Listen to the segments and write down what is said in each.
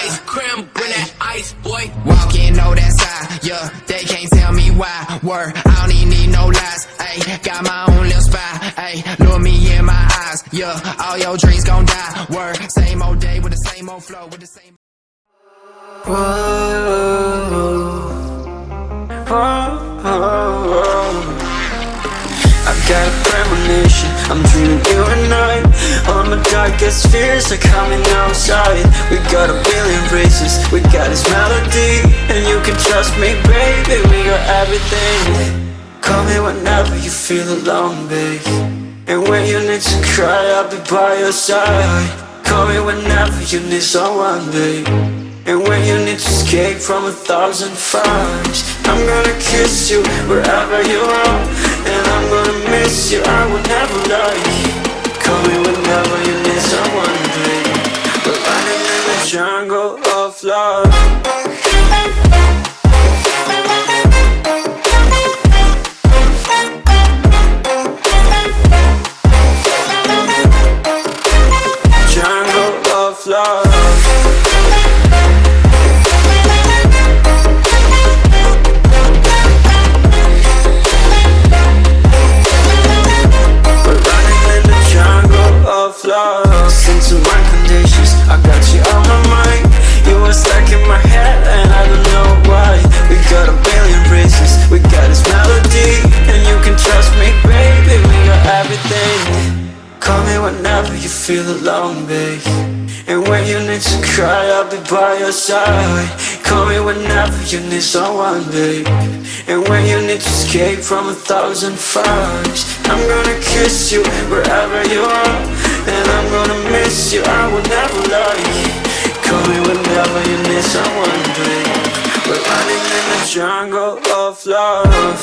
ice cream, bring that ice, boy. Walking on that side, yeah, they can't tell me why. Word, I don't even need no lies. Ayy, got my own little spy. Ayy, look me in my eyes. Yeah, all your dreams gon' die. Word, same old day with the same old flow, with the same. Whoa, whoa, whoa. I got a premonition, I'm dreaming you and I. All my darkest fears are coming outside. We got a billion races, we got this melody. And you can trust me, baby, we got everything. Call me whenever you feel alone, babe. And when you need to cry, I'll be by your side. Call me whenever you need someone, babe. And when you need to escape from 1,000 fires, I'm gonna kiss you wherever you are. And I'm gonna miss you, I will never lie. Call me whenever you need someone, babe. We're running in the jungle of love. Jungle of love. Listen to my conditions, I got you on my mind. You were stuck in my head and I don't know why. We got a billion races, we got this melody. And you can trust me, baby, we got everything. Call me whenever you feel alone, babe. And when you need to cry, I'll be by your side. Call me whenever you need someone, babe. And when you need to escape from 1,000 fires, I'm gonna kiss you wherever you are. And I'm gonna miss you, I will never lie. Call me whenever you need someone, babe. We're running in the jungle of love.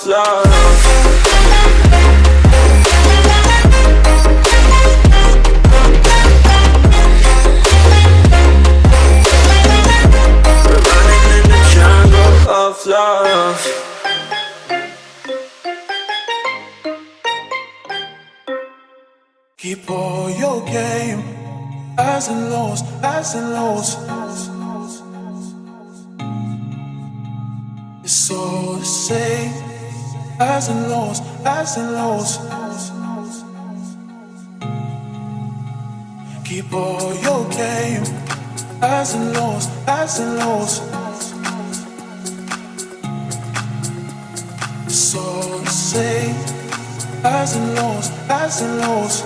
Love. We're running in the jungle of love. Keep all your game, highs and lows, highs and lows. It's all the same. Highs and lows, highs and lows. Keep all your game. Highs and lows, highs and lows. It's all the same. Highs and lows, highs and lows.